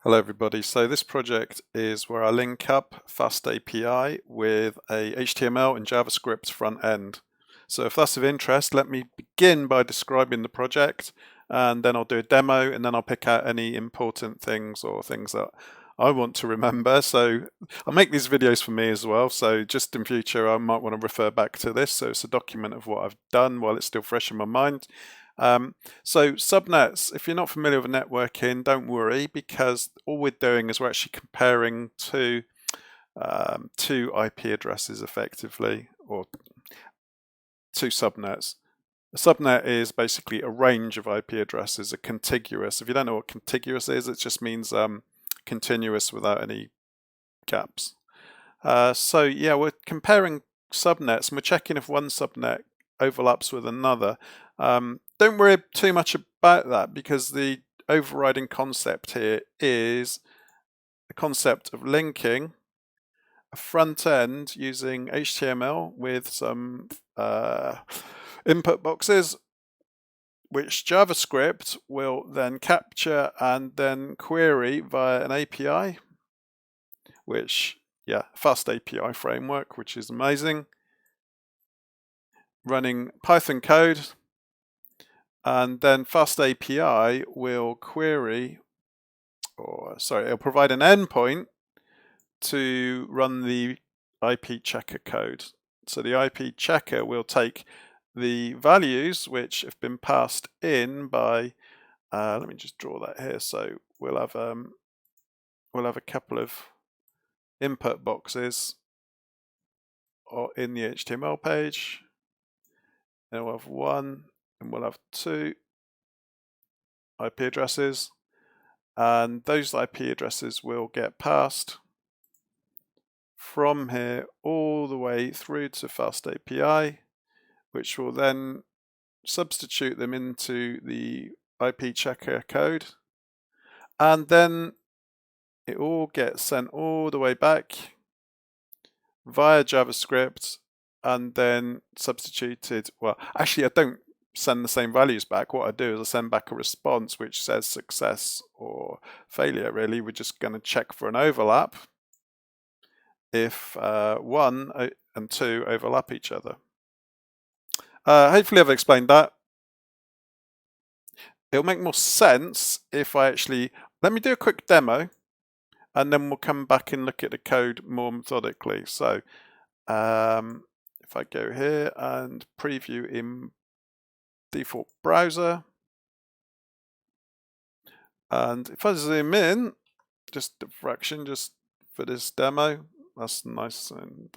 Hello everybody, so this project is where I link up FastAPI with a HTML and JavaScript front end. So if that's of interest, let me begin by describing the project and then I'll do a demo and then I'll pick out any important things or things that I want to remember. So I'll make these videos for me as well, so just in future I might want to refer back to this, so it's a document of what I've done while it's still fresh in my mind. So subnets, if you're not familiar with networking, don't worry, because all we're doing is we're actually comparing two IP addresses effectively, or two subnets. A subnet is basically a range of IP addresses, a contiguous. If you don't know what contiguous is, it just means continuous without any gaps. So yeah, we're comparing subnets and we're checking if one subnet overlaps with another. Don't worry too much about that because the overriding concept here is the concept of linking a front end using HTML with some input boxes, which JavaScript will then capture and then query via an API, which, yeah, FastAPI framework, which is amazing. Running Python code, and then FastAPI will query, it'll provide an endpoint to run the IP checker code. So the IP checker will take the values which have been passed in by, let me just draw that here. So we'll have a couple of input boxes in the HTML page, and we'll have one, and we'll have two IP addresses, and those IP addresses will get passed from here all the way through to FastAPI, which will then substitute them into the IP checker code, and then it all gets sent all the way back via JavaScript and then substituted. Well, actually I don't send the same values back. What I do is I send back a response which says success or failure. Really, we're just going to check for an overlap if 1 and 2 overlap each other. Hopefully I've explained that. It'll make more sense if I actually, let me do a quick demo and then we'll come back and look at the code more methodically. So if I go here and preview in default browser, and if I zoom in just a fraction just for this demo, that's nice. And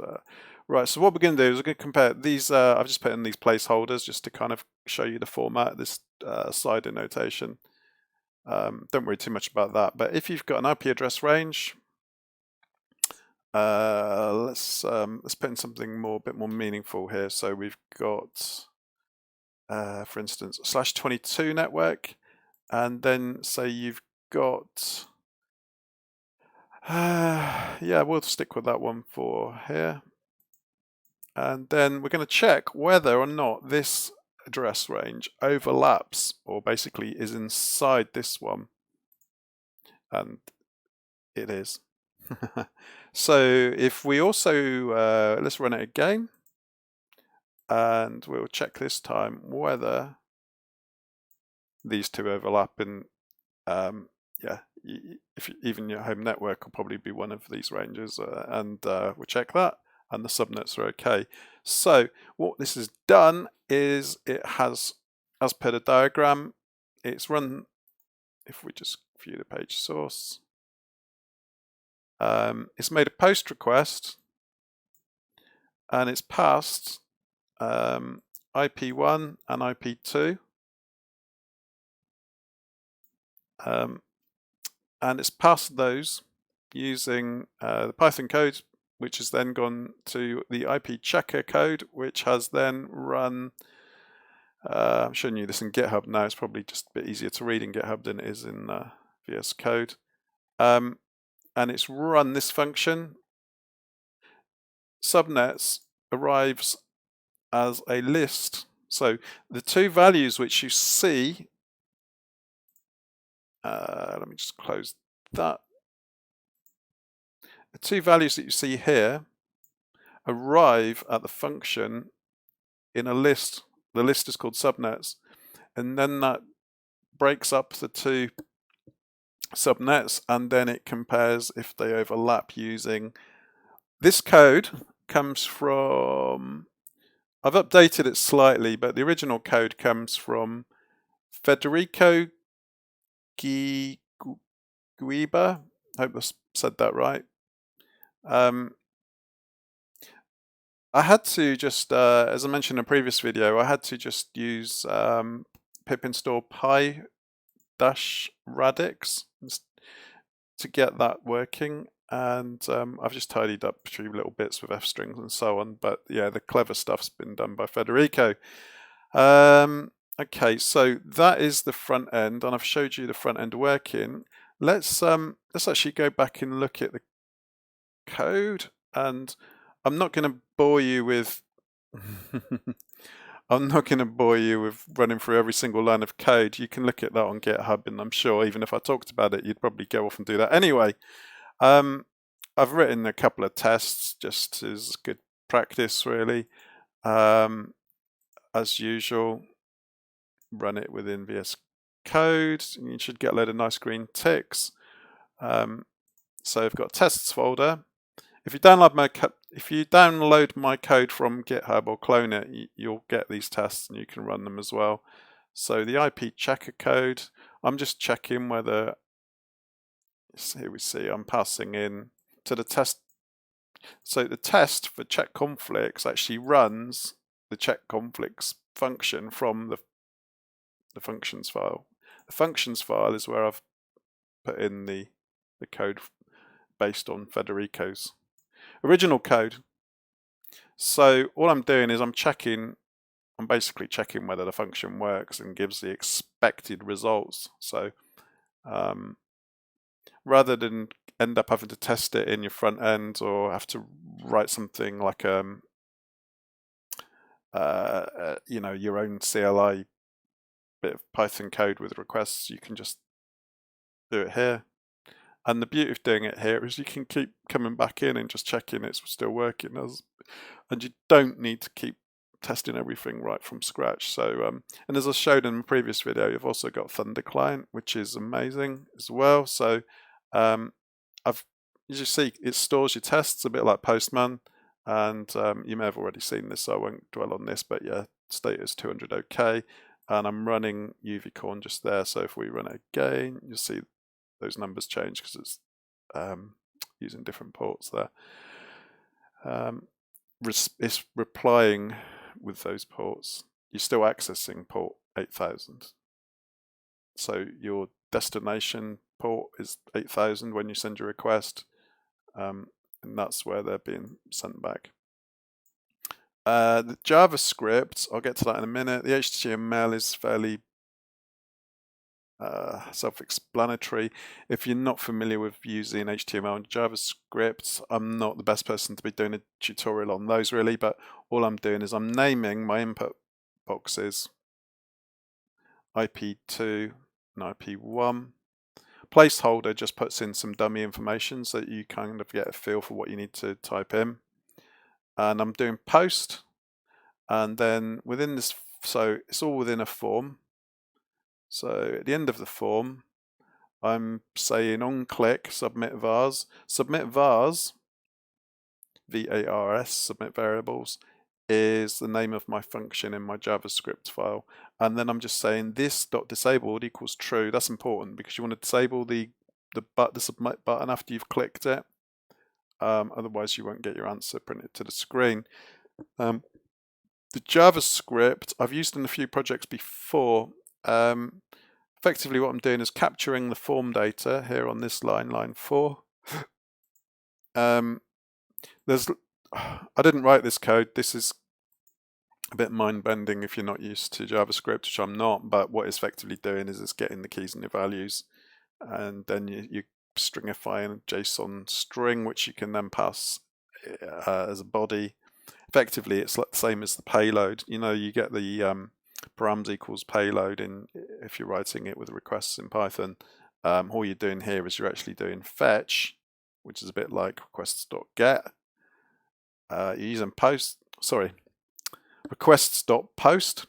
right, so what we're going to do is we're going to compare these. I've just put in these placeholders just to kind of show you the format, this slider notation. Don't worry too much about that, but if you've got an IP address range, let's put in something a bit more meaningful here. So we've got, for instance, /22 network, and then say you've got, yeah, we'll stick with that one for here. And then we're going to check whether or not this address range overlaps, or basically is inside this one. And it is. So if we also, let's run it again, and we'll check this time whether these two overlap. And yeah, if even your home network will probably be one of these ranges, and we'll check that, and the subnets are okay. So what this has done is it has, as per the diagram, it's run, if we just view the page source, it's made a post request and it's passed IP1 and IP2, and it's passed those using the Python code, which has then gone to the IP checker code, which has then run, I'm showing you this in GitHub now, it's probably just a bit easier to read in GitHub than it is in VS Code. And it's run this function. Subnets arrives as a list. So the two values which you see, let me just close that the two values that you see here arrive at the function in a list. The list is called subnets, and then that breaks up the two subnets, and then it compares if they overlap using this code. Comes from, I've updated it slightly, but the original code comes from Federico Guiba. I hope I said that right. I had to just, as I mentioned in a previous video, I had to just use pip install pi-radix to get that working, and I've just tidied up a few little bits with f strings and so on, but yeah, the clever stuff's been done by Federico. Okay, so that is the front end, and I've showed you the front end working. Let's actually go back and look at the code, and I'm not going to bore you with I'm not going to bore you with running through every single line of code. You can look at that on GitHub, and I'm sure even if I talked about it, you'd probably go off and do that anyway. I've written a couple of tests just as good practice, really. As usual, run it within VS Code, and you should get a load of nice green ticks. So I've got a tests folder. If you download my code from GitHub or clone it, you'll get these tests and you can run them as well. So the IP checker code, I'm just checking whether, here we see, I'm passing in to the test. So the test for check conflicts actually runs the check conflicts function from the functions file. The functions file is where I've put in the code based on Federico's original code. So all I'm doing is I'm basically checking whether the function works and gives the expected results. So rather than end up having to test it in your front end or have to write something like your own CLI bit of Python code with requests, you can just do it here. And the beauty of doing it here is you can keep coming back in and just checking it's still working, and you don't need to keep testing everything right from scratch. So, and as I showed in the previous video, you've also got Thunder Client, which is amazing as well. So, as you see, it stores your tests a bit like Postman, and you may have already seen this, so I won't dwell on this. But yeah, status 200 OK, and I'm running UVcorn just there. So if we run it again, you'll see those numbers change because it's using different ports there. It's replying with those ports. You're still accessing port 8000. So your destination port is 8000 when you send your request, and that's where they're being sent back. The JavaScript, I'll get to that in a minute. The HTML is fairly self-explanatory. If you're not familiar with using HTML and JavaScript, I'm not the best person to be doing a tutorial on those really, but all I'm doing is I'm naming my input boxes IP2 and IP1. Placeholder just puts in some dummy information so that you kind of get a feel for what you need to type in. And I'm doing post, and then within this, so it's all within a form. So at the end of the form, I'm saying on click submit vars. Submit vars, VARS, submit variables, is the name of my function in my JavaScript file. And then I'm just saying this.disabled equals true. That's important because you want to disable the submit button after you've clicked it. Otherwise you won't get your answer printed to the screen. The JavaScript I've used in a few projects before. Effectively what I'm doing is capturing the form data here on this line 4. I didn't write this code. This is a bit mind-bending if you're not used to JavaScript, which I'm not, but what it's effectively doing is it's getting the keys and the values, and then you stringify a JSON string, which you can then pass as a body. Effectively, it's like the same as the payload. You get the params equals payload if you're writing it with requests in Python, all you're doing here is you're actually doing fetch, which is a bit like requests.get. You're using requests.post.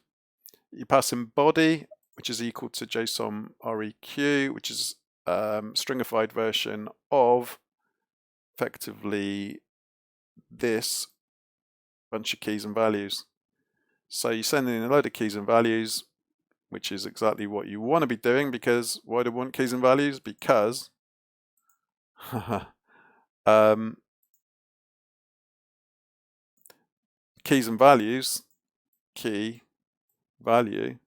You pass in body, which is equal to JSON req, which is stringified version of effectively this bunch of keys and values. So you send in a load of keys and values, which is exactly what you want to be doing, because why do we want keys and values? Because keys and values, key, value,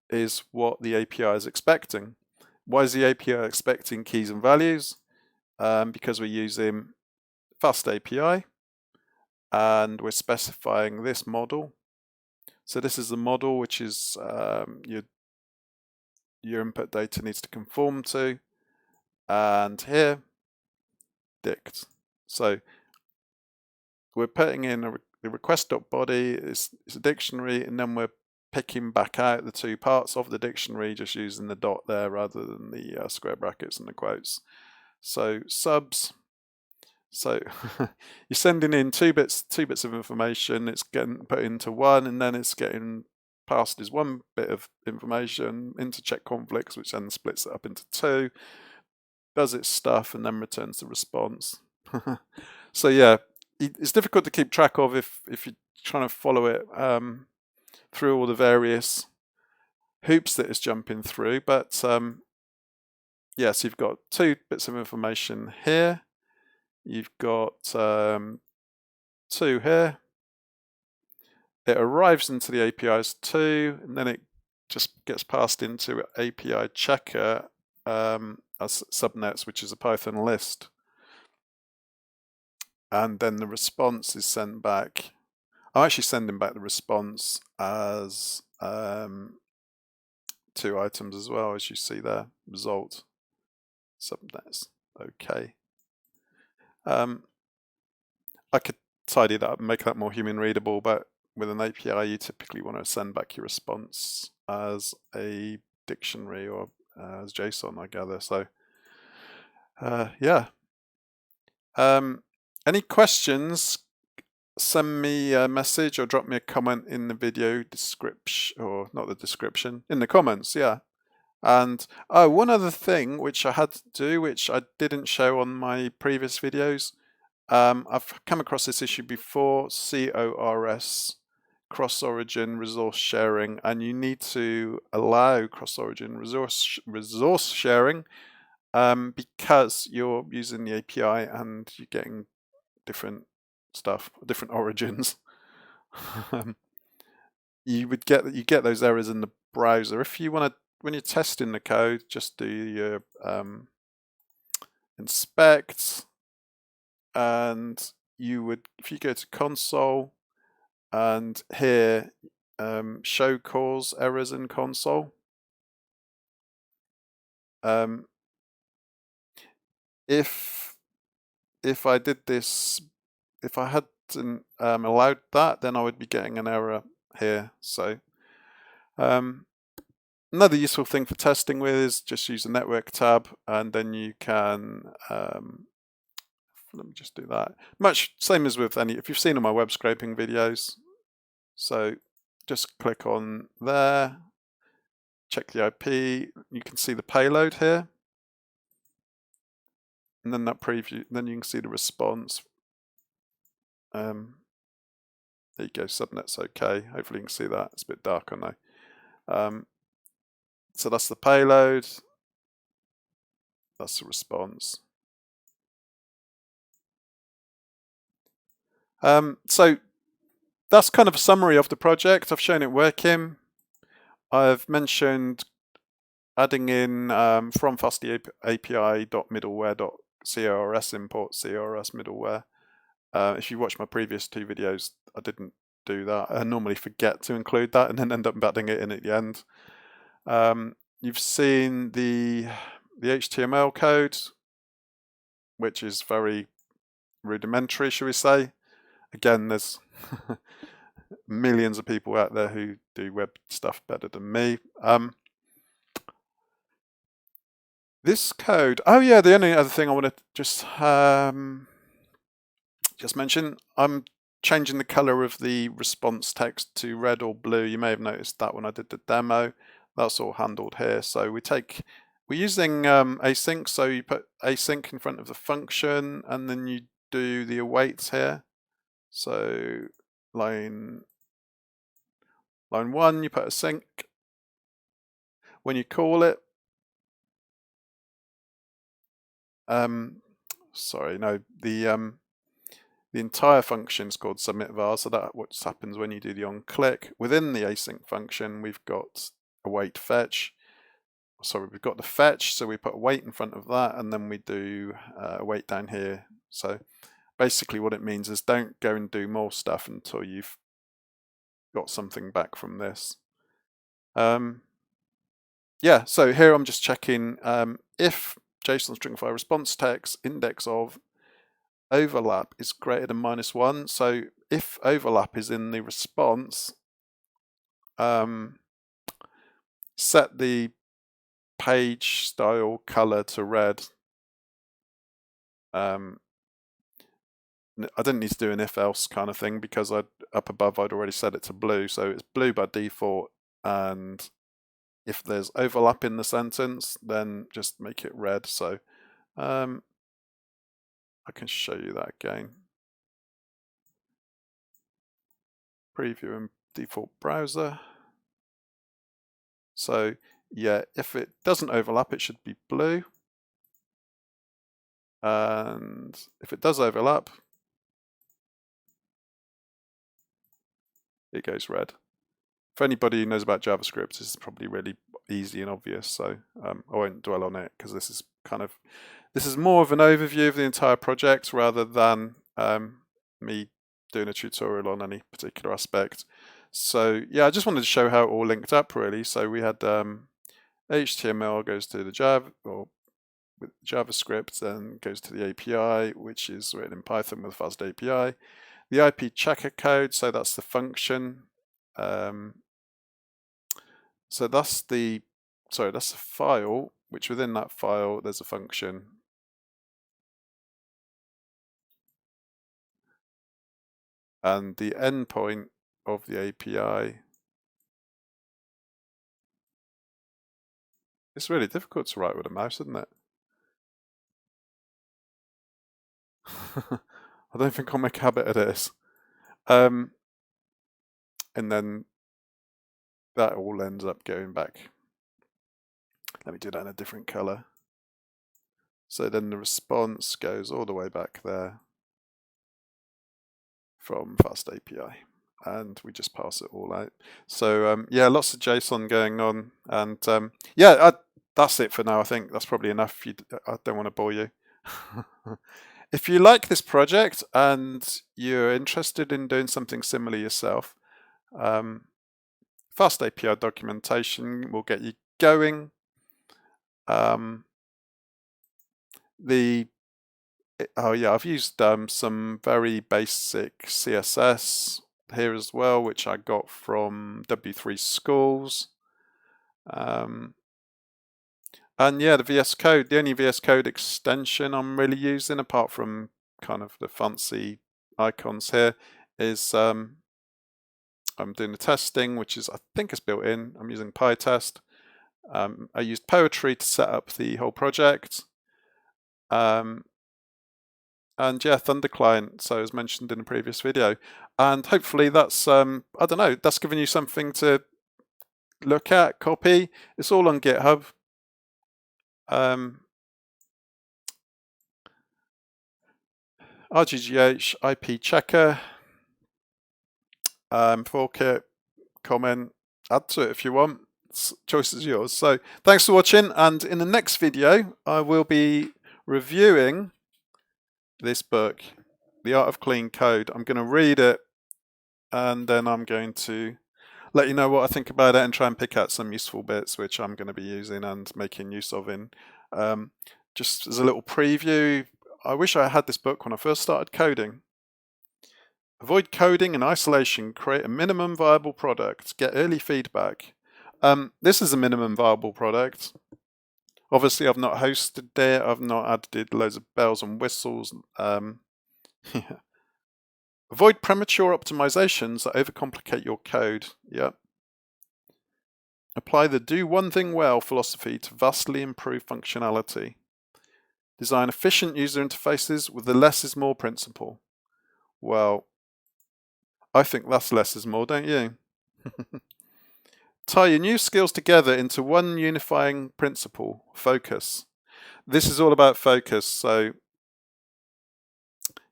is what the API is expecting. Why is the API expecting keys and values? Because we're using FastAPI and we're specifying this model. So this is the model which is your input data needs to conform to, and here dict. So we're putting in the request.body is a dictionary, and then we're picking back out the two parts of the dictionary, just using the dot there rather than the square brackets and the quotes. So subs. So you're sending in two bits of information. It's getting put into one, and then it's getting passed as one bit of information into check conflicts, which then splits it up into two, does its stuff, and then returns the response. So yeah, it's difficult to keep track of if you're trying to follow it through all the various hoops that it's jumping through. But yeah, so you've got two bits of information here. You've got two here. It arrives into the API as two, and then it just gets passed into API checker as subnets, which is a Python list. And then the response is sent back. I'm actually sending back the response as two items as well, as you see there. Result, subnets. Okay. I could tidy that up and make that more human readable, but with an API, you typically want to send back your response as a dictionary or as JSON, I gather. So, yeah. Any questions? Send me a message or drop me a comment in the video description, or not the description, in the comments, yeah. And one other thing which I had to do, which I didn't show on my previous videos, I've come across this issue before, CORS, cross-origin resource sharing, and you need to allow cross-origin resource sharing because you're using the API and you're getting different stuff, different origins. You get those errors in the browser. If you want to, when you're testing the code, just do your inspect, and you would, if you go to console and here show cause errors in console, if I did this, if I hadn't allowed that, then I would be getting an error here. So another useful thing for testing with is just use the network tab, and then you can let me just do that. Much same as with any, if you've seen all my web scraping videos. So just click on there, check the IP, you can see the payload here. And then that preview, then you can see the response. There you go, subnet's okay. Hopefully you can see that. It's a bit dark, I know. So that's the payload. That's the response. So that's kind of a summary of the project. I've shown it working. I've mentioned adding in from FastAPI.middleware.cors import CRS middleware. If you watch my previous two videos, I didn't do that. I normally forget to include that and then end up adding it in at the end. You've seen the HTML code, which is very rudimentary, shall we say. Again, there's millions of people out there who do web stuff better than me. This code, oh yeah, the only other thing I want to just mention, I'm changing the color of the response text to red or blue. You may have noticed that when I did the demo. That's all handled here. So we're using async, so you put async in front of the function and then you do the awaits here. So line 1, you put async. When you call it, sorry, no, the entire function is called submit var, so that's what happens when you do the on click. Within the async function, we've got await fetch. Sorry, we've got the fetch, so we put await in front of that, and then we do await down here. So basically what it means is don't go and do more stuff until you've got something back from this. Yeah, so here I'm just checking if JSON string file response text index of overlap is greater than -1. So if overlap is in the response, set the page style color to red. I didn't need to do an if else kind of thing because up above I'd already set it to blue, so it's blue by default, and if there's overlap in the sentence then just make it red. So I can show you that again. Preview in default browser. So yeah, if it doesn't overlap it should be blue, and if it does overlap it goes red. For anybody who knows about JavaScript, this is probably really easy and obvious, so I won't dwell on it because this is more of an overview of the entire project rather than me doing a tutorial on any particular aspect. So yeah, I just wanted to show how it all linked up really. So we had HTML goes to the with JavaScript, then goes to the API, which is written in Python with FastAPI. The IP checker code, so that's the function. So that's the file, which within that file there's a function. And the endpoint of the API. It's really difficult to write with a mouse, isn't it? I don't think I'll make a habit of this. And then that all ends up going back. Let me do that in a different color. So then the response goes all the way back there from FastAPI, and we just pass it all out. So yeah, lots of JSON going on, and yeah, that's it for now. I think that's probably enough. I don't want to bore you. If you like this project and you're interested in doing something similar yourself, FastAPI documentation will get you going. Oh yeah, I've used some very basic CSS here as well, which I got from W3 Schools. And yeah, the VS Code, the only VS Code extension I'm really using, apart from kind of the fancy icons here, is I'm doing the testing, which is, I think it's built in. I'm using PyTest. I used Poetry to set up the whole project. And yeah, Thunder Client, so as mentioned in a previous video. And hopefully that's, I don't know, that's given you something to look at, copy. It's all on GitHub. RGGH, IP checker, fork it, comment, add to it if you want. Choice is yours. So thanks for watching, and in the next video I will be reviewing this book, The Art of Clean Code. I'm going to read it and then I'm going to let you know what I think about it and try and pick out some useful bits which I'm going to be using and making use of in. Just as a little preview, I wish I had this book when I first started coding. Avoid coding in isolation, create a minimum viable product, get early feedback. This is a minimum viable product. Obviously, I've not hosted it. I've not added loads of bells and whistles. Avoid premature optimizations that overcomplicate your code. Yep. Apply the do one thing well philosophy to vastly improve functionality. Design efficient user interfaces with the less is more principle. Well, I think that's less is more, don't you? Tie your new skills together into one unifying principle, focus. This is all about focus, so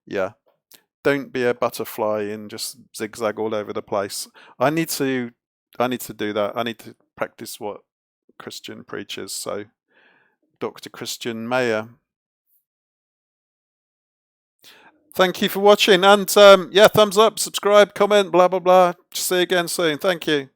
yeah. Don't be a butterfly and just zigzag all over the place. I need to do that. I need to practice what Christian preaches, so Dr. Christian Mayer. Thank you for watching, and yeah, thumbs up, subscribe, comment, blah blah blah. See you again soon. Thank you.